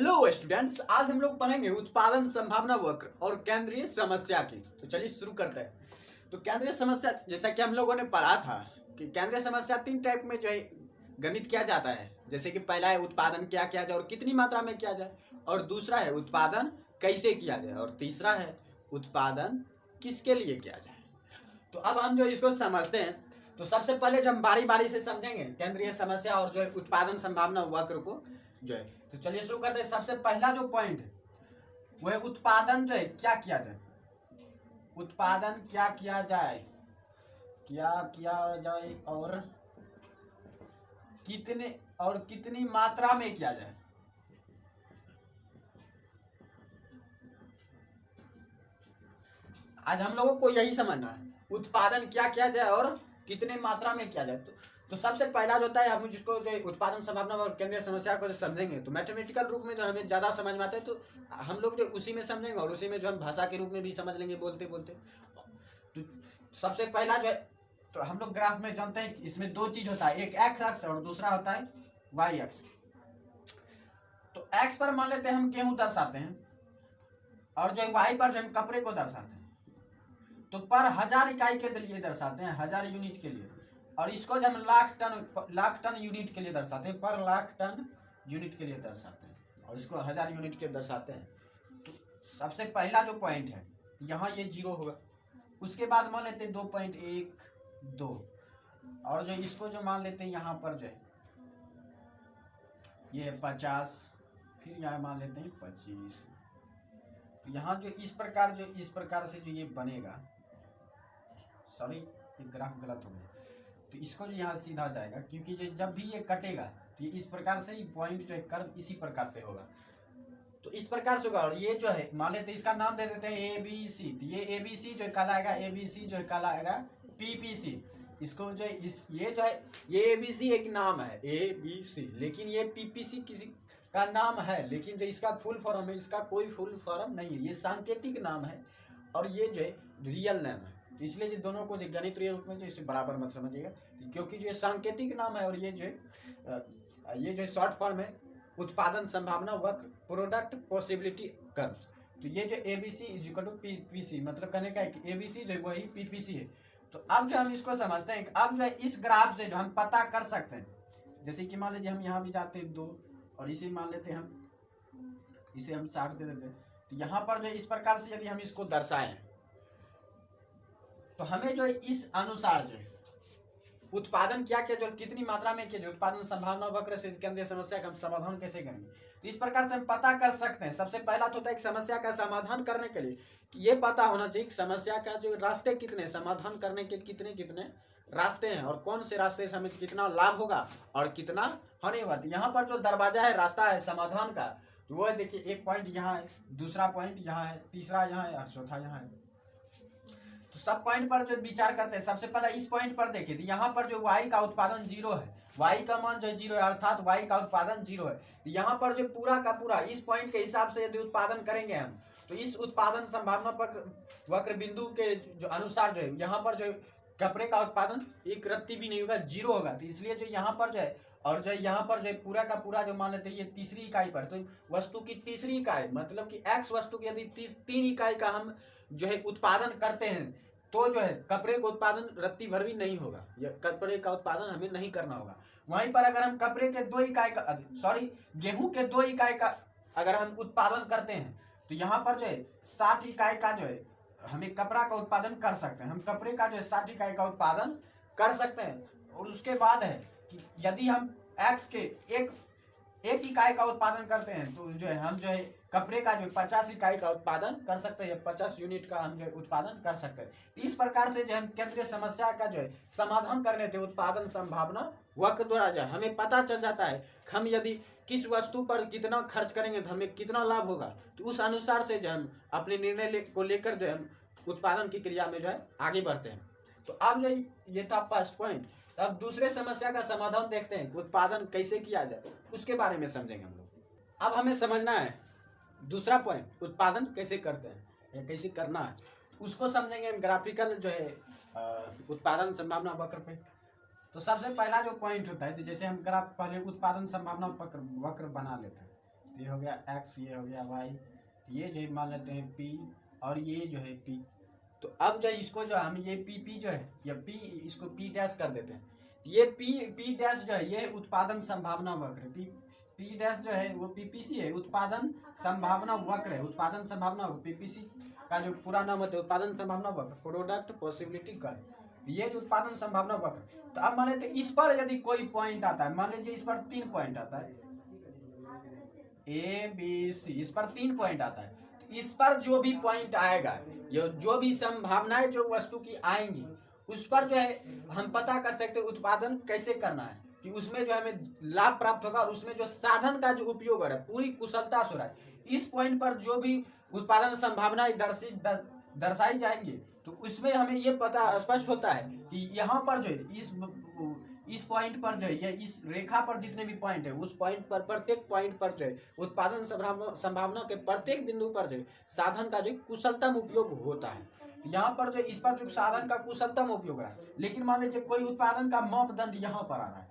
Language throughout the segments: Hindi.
हेलो स्टूडेंट्स, आज हम लोग पढ़ेंगे उत्पादन संभावना वक्र और केंद्रीय समस्या की। तो चलिए शुरू करते हैं। तो केंद्रीय समस्या, जैसा कि हम लोगों ने पढ़ा था कि केंद्रीय समस्या 3 टाइप में जो है गणित किया जाता है। जैसे कि पहला है उत्पादन क्या किया जाए और कितनी मात्रा में किया जाए, और दूसरा है उत्पादन कैसे किया जाए, और तीसरा है उत्पादन किसके लिए किया जाए। तो अब हम जो इसको समझते हैं, तो सबसे पहले जब हम बारी बारी से समझेंगे केंद्रीय समस्या और जो है उत्पादन संभावना वक्र को जो है। तो चलिए शुरू करते हैं। सबसे पहला जो पॉइंट है वो है उत्पादन जो है क्या किया जाए, उत्पादन क्या किया जाए, क्या किया जाए और कितनी मात्रा में किया जाए। आज हम लोगों को यही समझना है, उत्पादन क्या किया जाए और कितने मात्रा में किया जाए। तो सबसे पहला जो होता है, हम जिसको जो उत्पादन संभावना और केंद्रीय समस्या को समझेंगे तो मैथमेटिकल रूप में जो हमें ज़्यादा समझ में आता है, तो हम लोग जो उसी में समझेंगे और उसी में जो हम भाषा के रूप में भी समझ लेंगे बोलते बोलते। तो सबसे पहला जो है, तो हम लोग ग्राफ में जानते हैं इसमें दो चीज होता है, एक एक्स अक्ष और दूसरा होता है वाई अक्ष। तो एक्स पर मान लेते हैं हम गेहूं दर्शाते हैं, और जो वाई पर जो हम कपड़े को दर्शाते हैं। तो पर 1000 इकाई के लिए दर्शाते हैं, 1000 यूनिट के लिए, और इसको जब हम लाख टन यूनिट के लिए दर्शाते हैं, पर लाख टन यूनिट के लिए दर्शाते हैं, और इसको 1000 यूनिट के दर्शाते हैं। तो सबसे पहला जो पॉइंट है यहाँ ये 0 होगा। उसके बाद मान लेते हैं 2.12, और जो इसको जो मान लेते हैं यहाँ पर जो है ये है 50, फिर यहाँ मान लेते हैं 25। तो यहाँ जो इस प्रकार से जो ये बनेगा, सॉरी ये ग्राफ गलत हो गया। तो इसको जो यहाँ सीधा जाएगा, क्योंकि जो जब भी ये कटेगा तो ये इस प्रकार से ही पॉइंट जो है कर्व इसी प्रकार से होगा। तो इस प्रकार से होगा, और ये जो है मान लेते हैं इसका नाम दे देते हैं ABC। तो ये ABC जो है कहलाएगा, ABC जो है कहलाएगा PPC। इसको जो है ये ABC एक नाम है ABC, लेकिन ये PPC किसी का नाम है, लेकिन जो इसका फुल फॉर्म है, इसका कोई फुल फॉर्म नहीं है, ये सांकेतिक नाम है और ये जो है रियल नाम है। तो इसलिए जो दोनों को गणितीय रूप में जो इसे बराबर मत समझिएगा, क्योंकि जो सांकेतिक नाम है और ये जो शॉर्ट फॉर्म है उत्पादन संभावना वक्र, प्रोडक्ट पॉसिबिलिटी कर्व्स। तो ये जो ABC = PPC, मतलब कहने का है कि ABC जो है वही PPC है। तो अब जो हम इसको समझते हैं, अब जो है इस ग्राफ से जो हम पता कर सकते हैं, जैसे कि मान लीजिए हम यहाँ भी जाते हैं 2, और इसे मान लेते हैं इसे हम 60 दे देते हैं। तो यहाँ पर जो इस प्रकार से यदि हम इसको दर्शाएं, तो हमें जो है इस अनुसार जो है उत्पादन क्या किया जो कितनी मात्रा में किया, जो उत्पादन संभावना वक्र से केंद्रीय समस्या का हम समाधान कैसे करेंगे, तो इस प्रकार से हम पता कर सकते हैं। सबसे पहला तो होता है एक समस्या का समाधान करने के लिए ये पता होना चाहिए कि समस्या का जो रास्ते कितने, समाधान करने के कितने रास्ते हैं, और कौन से रास्ते से हमें कितना लाभ होगा और कितना हानि होगा। यहाँ पर जो दरवाजा है, रास्ता है समाधान का, तो वो देखिए एक पॉइंट यहाँ है, दूसरा पॉइंट यहाँ है, तीसरा यहाँ है और चौथा यहाँ है। तो सब पॉइंट पर जो विचार करते हैं, सबसे पहले इस पॉइंट पर देखिए, तो यहाँ पर जो y का उत्पादन 0 है, y का मान जो है 0 है, अर्थात y का उत्पादन 0 है। तो यहाँ पर जो पूरा का पूरा इस पॉइंट के हिसाब से यदि उत्पादन करेंगे हम, तो इस उत्पादन संभावना वक्र बिंदु के जो अनुसार जो है यहाँ पर जो कपड़े का उत्पादन एक रत्ती भी नहीं होगा, 0 होगा। तो इसलिए जो यहाँ पर जो है, और जो यहाँ पर जो पूरा का पूरा जो मान लेते हैं ये तीसरी इकाई पर, तो वस्तु की तीसरी इकाई, मतलब कि x वस्तु की यदि 3 इकाई का हम जो है उत्पादन करते हैं, तो जो है कपड़े का उत्पादन रत्ती भर भी नहीं होगा, या कपड़े का उत्पादन हमें नहीं करना होगा। वहीं पर अगर हम कपड़े के 2 इकाई का, सॉरी गेहूं के 2 इकाई का अगर हम उत्पादन करते हैं, तो यहाँ पर जो है 60 इकाई का जो है हमें कपड़ा का उत्पादन कर सकते हैं। हम कपड़े का जो है 60 इकाई का उत्पादन कर सकते हैं। और उसके बाद है कि यदि हम एक्स के एक इकाई का उत्पादन करते हैं, तो जो है हम जो है कपड़े का जो 50 इकाई का उत्पादन कर सकते हैं, 50 यूनिट का हम जो है उत्पादन कर सकते हैं। इस प्रकार से जो हम केंद्रीय समस्या का जो है समाधान कर लेते हैं उत्पादन संभावना वक्र द्वारा। जो हमें पता चल जाता है हम यदि किस वस्तु पर कितना खर्च करेंगे तो हमें कितना लाभ होगा, तो उस अनुसार से जो हम अपने निर्णय को लेकर जो हम उत्पादन की क्रिया में जो है आगे बढ़ते हैं। तो अब जो ये था फर्स्ट पॉइंट। अब दूसरे समस्या का समाधान देखते हैं, उत्पादन कैसे किया जाए उसके बारे में समझेंगे हम लोग। अब हमें समझना है दूसरा पॉइंट, उत्पादन कैसे करते हैं या कैसे करना है, उसको समझेंगे हम ग्राफिकल जो है उत्पादन संभावना वक्र पे। तो सबसे पहला जो पॉइंट होता है, तो जैसे हम ग्राफ पहले उत्पादन संभावना वक्र बना लेते हैं, ये हो गया x, ये हो गया y, ये जो मान लेते हैं p और ये जो है p। तो अब जो इसको जो हम ये p जो है या p, इसको p डैश कर देते हैं। ये p डैश जो है ये उत्पादन संभावना वक्र, p डैश जो है वो PPC है, उत्पादन संभावना वक्र है। उत्पादन संभावना PPC का जो पूरा नाम होता है उत्पादन संभावना वक्र, प्रोडक्ट पॉसिबिलिटी कर्व, ये जो उत्पादन संभावना वक्र। तो अब मान लेते इस पर यदि कोई पॉइंट आता है, मान लीजिए इस पर 3 पॉइंट आता है ABC, इस पर 3 पॉइंट आता है। तो इस पर जो भी पॉइंट आएगा, जो भी संभावनाएं जो वस्तु की आएंगी, उस पर जो है हम पता कर सकते हैं उत्पादन कैसे करना है, कि उसमें जो हमें लाभ प्राप्त होगा और उसमें जो साधन का जो उपयोग हो रहा है पूरी कुशलता से हो रहा है। इस पॉइंट पर जो भी उत्पादन संभावनाएं दर्शाई जाएंगी, तो उसमें हमें ये पता स्पष्ट होता है कि यहाँ पर जो है इस पॉइंट पर जो है या इस रेखा पर जितने भी पॉइंट है, उस पॉइंट पर प्रत्येक पॉइंट पर जो है उत्पादन संभावना के प्रत्येक बिंदु पर जो है साधन का जो कुशलतम उपयोग होता है। यहाँ पर जो इस पर जो साधन का कुशलतम उपयोग रहा है। लेकिन मान लीजिए कोई उत्पादन का मापदंड यहाँ पर आ रहा है,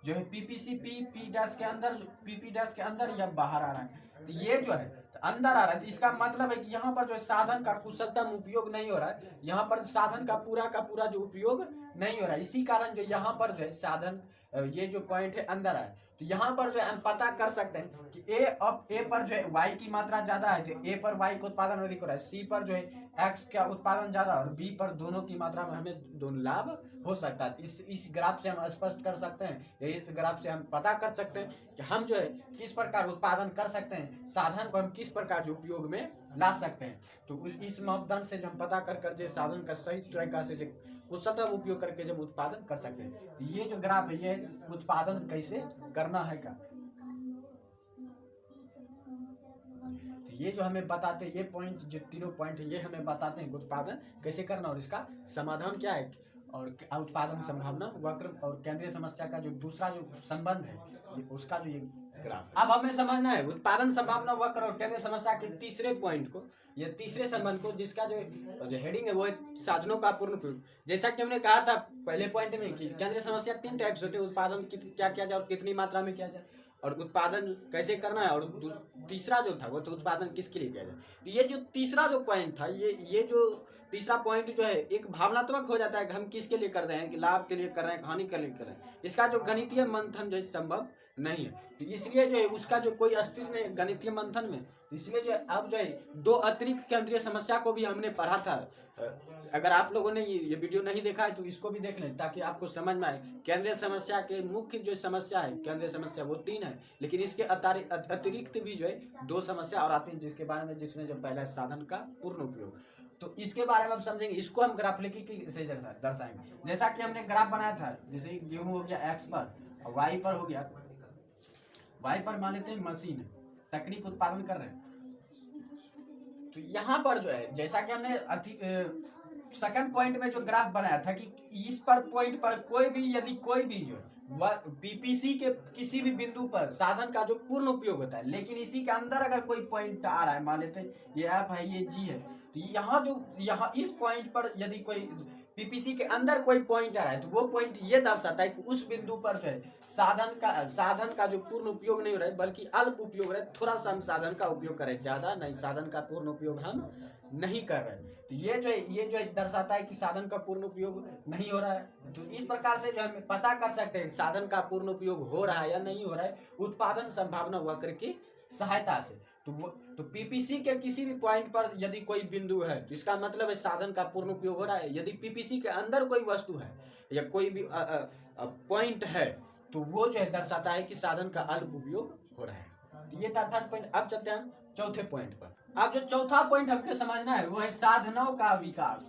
जो है PPC P डैश के अंदर, PP डैश के अंदर या बाहर आ रहा है, तो ये जो है अंदर आ रहा है। तो इसका मतलब है कि यहाँ पर जो साधन का कुशलतम उपयोग नहीं हो रहा है, यहाँ पर साधन का पूरा जो उपयोग नहीं हो रहा है। इसी कारण जो यहाँ पर जो है साधन ये जो पॉइंट है अंदर आए। तो यहाँ पर जो है हम पता कर सकते हैं कि ए पर जो है y की मात्रा ज्यादा है, तो ए पर y का उत्पादन अधिक हो रहा है, C पर जो है x का उत्पादन ज्यादा और B पर दोनों की मात्रा में हमें दोनों लाभ हो सकता है। इस ग्राफ से हम स्पष्ट कर सकते हैं, इस ग्राफ से हम पता कर सकते हैं कि हम जो है किस प्रकार उत्पादन कर सकते हैं, साधन को हम किस प्रकार जो उपयोग में ला सकते हैं। तो इस मापदंड से हम पता कर जो साधन का सही तरीका से कुशलतम उपयोग करके जब उत्पादन कर सकते हैं। ये जो ग्राफ है ये उत्पादन कैसे करना है का, तो ये जो हमें बताते हैं, ये पॉइंट जो तीनों पॉइंट है ये हमें बताते हैं उत्पादन कैसे करना और इसका समाधान क्या है, और उत्पादन संभावना वक्र और केंद्रीय समस्या का जो दूसरा जो संबंध है उसका जो ये ग्राफ। अब हमें समझना है उत्पादन संभावना वक्र और केंद्रीय समस्या के तीसरे पॉइंट को या तीसरे संबंध को, जिसका जो हेडिंग है वो है साधनों का पूर्ण उपयोग। जैसा कि हमने कहा था पहले पॉइंट में कि केंद्रीय समस्या 3 टाइप से होते हैं, उत्पादन क्या किया जाए और कितनी मात्रा में किया जाए, और उत्पादन कैसे करना है, और तीसरा जो था वो तो उत्पादन किसके लिए किया जाए। तो ये जो तीसरा जो पॉइंट था, ये जो तीसरा पॉइंट जो है एक भावनात्मक हो जाता है कि हम किसके लिए कर रहे हैं, कि लाभ के लिए कर रहे हैं, हानि के लिए कर रहे हैं। इसका जो गणितीय मंथन जो है संभव नहीं है, तो इसलिए जो है उसका जो कोई अस्तित्व नहीं गणितीय मंथन में। इसलिए जो अब जो है 2 अतिरिक्त केंद्रीय समस्या को भी हमने पढ़ा था। अगर आप लोगों ने ये वीडियो नहीं देखा है तो इसको भी देख लें, ताकि आपको समझ में आए। केंद्रीय समस्या के मुख्य जो समस्या है केंद्रीय समस्या वो 3 है, लेकिन इसके अतिरिक्त भी जो है 2 समस्या और आती है, जिसके बारे में जिसमें जो पहला साधन का पूर्ण उपयोग, तो इसके बारे में हम समझेंगे। इसको हम ग्राफिकी से दर्शाएंगे। जैसा कि हमने ग्राफ बनाया था, जैसे गेहूं हो गया x पर और y पर हो गया, y पर मान लेते हैं मशीन तकनीक उत्पादन कर रहे हैं। तो यहाँ पर जो है जैसा कि हमने सेकंड पॉइंट में जो ग्राफ बनाया था कि इस पर पॉइंट पर कोई भी यदि कोई भी जो PPC के किसी भी बिंदु पर साधन का जो पूर्ण उपयोग होता है, लेकिन इसी के अंदर अगर कोई पॉइंट आ रहा है, मान लेते हैं ये F है ये G है, तो यहाँ इस पॉइंट पर यदि कोई PPC के अंदर कोई पॉइंट आ रहा है, तो वो पॉइंट ये दर्शाता है कि उस बिंदु पर जो है साधन का जो पूर्ण उपयोग नहीं हो रहा है, बल्कि अल्प उपयोग हो रहा है। थोड़ा सा हम साधन का उपयोग करें, ज्यादा नहीं, साधन का पूर्ण उपयोग हम नहीं कर रहे। तो ये जो है दर्शाता है कि साधन का पूर्ण उपयोग नहीं हो रहा है। तो इस प्रकार से जो हम पता कर सकते हैं साधन का पूर्ण उपयोग हो रहा है या नहीं हो रहा है उत्पादन संभावना वक्र की सहायता से। तो PPC के किसी भी पॉइंट पर यदि कोई बिंदु है, तो इसका मतलब है साधन का पूर्ण उपयोग हो रहा है। यदि PPC के अंदर कोई वस्तु है या कोई भी पॉइंट है, तो वो जो है दर्शाता है कि साधन का अल्प उपयोग हो रहा है। तो ये था थर्ड पॉइंट। अब चलते हैं चौथे पॉइंट पर। अब जो चौथा पॉइंट हमको समझना है वो है साधनों का विकास।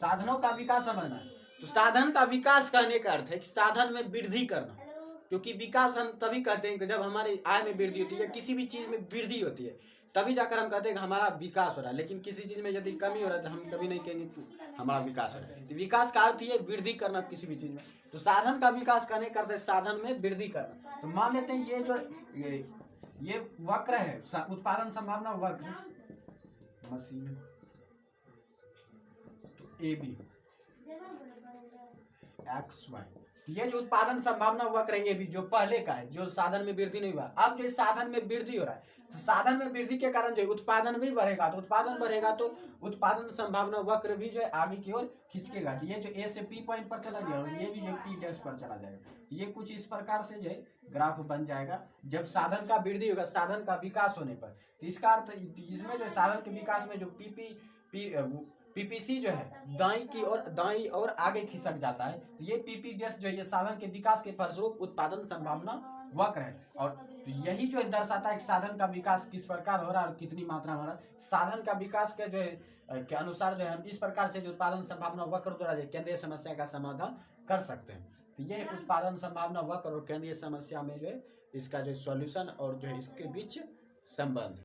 साधनों का विकास समझना है। तो साधन का विकास कहने का अर्थ है कि साधन में वृद्धि करना, क्योंकि विकास हम तभी कहते हैं कि जब हमारी आय में वृद्धि होती है, किसी भी चीज में वृद्धि होती है, तभी जाकर हम कहते हैं कि हमारा विकास हो रहा है। लेकिन किसी चीज में यदि कमी हो रहा है तो हम कभी नहीं कहेंगे हमारा विकास हो रहा है। तो विकास का अर्थ ये वृद्धि करना किसी भी चीज में। तो साधन का विकास करने का अर्थ है साधन में वृद्धि करना। तो मान लेते हैं ये जो ये वक्र है, उत्पादन संभावना वक्र मशीन, तो AB XY, ये जो उत्पादन संभावना वक्र है, ये भी जो पहले का है, जो साधन में वृद्धि नहीं हुआ, अब जो साधन में वृद्धि हो रहा है, तो साधन में वृद्धि के कारण जो उत्पादन भी बढ़ेगा, तो उत्पादन बढ़ेगा तो उत्पादन संभावना वक्र भी जो है आगे की ओर खिसकेगा। तो ये जो ए से पी पॉइंट पर चला जाएगा और ये भी जो पी डैश पर चला जाएगा। तो ये कुछ इस प्रकार से जो है ग्राफ बन जाएगा जब साधन का वृद्धि होगा, साधन का विकास होने पर। तो इसका अर्थ इसमें जो साधन के विकास में जो पीपीसी जो है दाई और आगे खिसक जाता है। तो ये पीपी डैश जो है ये साधन के विकास के फलस्वरूप उत्पादन संभावना वक्र है। और तो यही जो है दर्शाता है कि साधन का विकास किस प्रकार हो रहा है और कितनी मात्रा में हो रहा है। साधन का विकास के जो है के अनुसार जो है हम इस प्रकार से जो उत्पादन संभावना वक्र द्वारा जो केंद्रीय समस्या का समाधान कर सकते हैं। तो ये उत्पादन संभावना वक्र और केंद्रीय समस्या में जो है इसका जो सॉल्यूशन और जो है इसके बीच संबंध।